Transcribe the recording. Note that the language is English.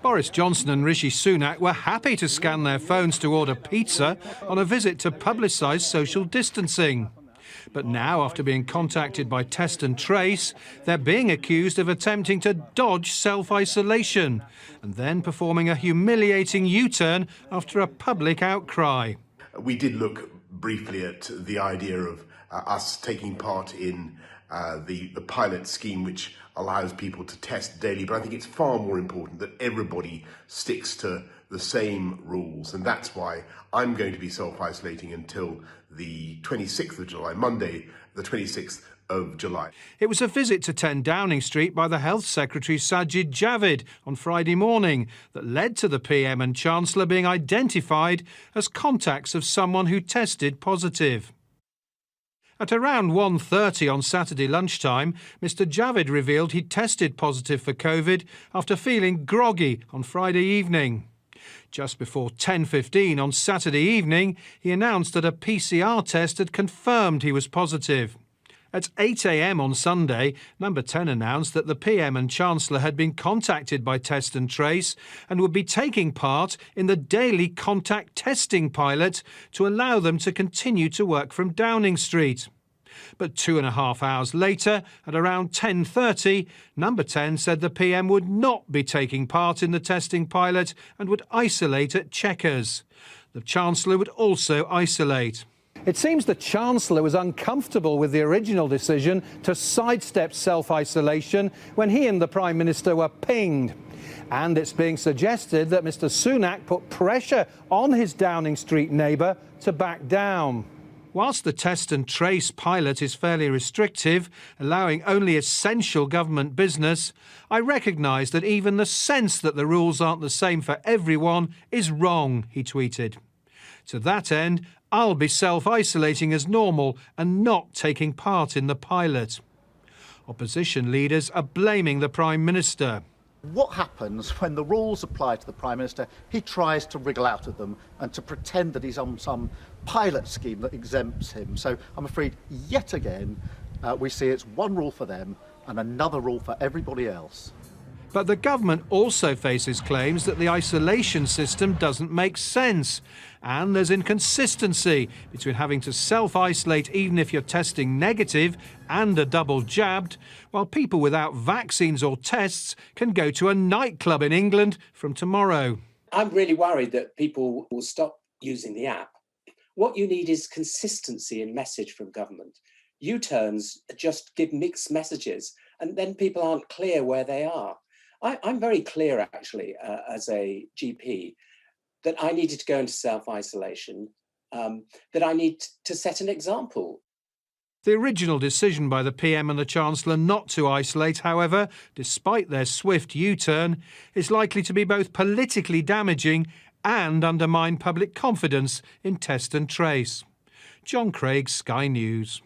Boris Johnson and Rishi Sunak were happy to scan their phones to order pizza on a visit to publicise social distancing. But now, after being contacted by Test and Trace, they're being accused of attempting to dodge self-isolation and then performing a humiliating U-turn after a public outcry. We did look briefly at the idea of us taking part in the pilot scheme, which allows people to test daily, but I think it's far more important that everybody sticks to the same rules, and that's why I'm going to be self-isolating until the 26th of July, Monday, the 26th of July. It was a visit to 10 Downing Street by the Health Secretary Sajid Javid on Friday morning that led to the PM and Chancellor being identified as contacts of someone who tested positive. At around 1:30 on Saturday lunchtime, Mr Javid revealed he'd tested positive for COVID after feeling groggy on Friday evening. Just before 10:15 on Saturday evening, he announced that a PCR test had confirmed he was positive. At 8 a.m. on Sunday, Number 10 announced that the PM and Chancellor had been contacted by Test and Trace and would be taking part in the daily contact testing pilot to allow them to continue to work from Downing Street. But 2.5 hours later, at around 10:30, Number 10 said the PM would not be taking part in the testing pilot and would isolate at Chequers. The Chancellor would also isolate. It seems the Chancellor was uncomfortable with the original decision to sidestep self-isolation when he and the Prime Minister were pinged. And it's being suggested that Mr Sunak put pressure on his Downing Street neighbour to back down. Whilst the Test and Trace pilot is fairly restrictive, allowing only essential government business, I recognise that even the sense that the rules aren't the same for everyone is wrong, he tweeted. To that end, I'll be self-isolating as normal and not taking part in the pilot. Opposition leaders are blaming the Prime Minister. What happens when the rules apply to the Prime Minister? He tries to wriggle out of them and to pretend that he's on some pilot scheme that exempts him. So I'm afraid, yet again, we see it's one rule for them and another rule for everybody else. But the government also faces claims that the isolation system doesn't make sense. And there's inconsistency between having to self-isolate even if you're testing negative and are double jabbed, while people without vaccines or tests can go to a nightclub in England from tomorrow. I'm really worried that people will stop using the app. What you need is consistency in message from government. U-turns just give mixed messages, and then people aren't clear where they are. I'm very clear, actually, as a GP, that I needed to go into self-isolation, that I need to set an example. The original decision by the PM and the Chancellor not to isolate, however, despite their swift U-turn, is likely to be both politically damaging and undermine public confidence in Test and Trace. Jon Craig, Sky News.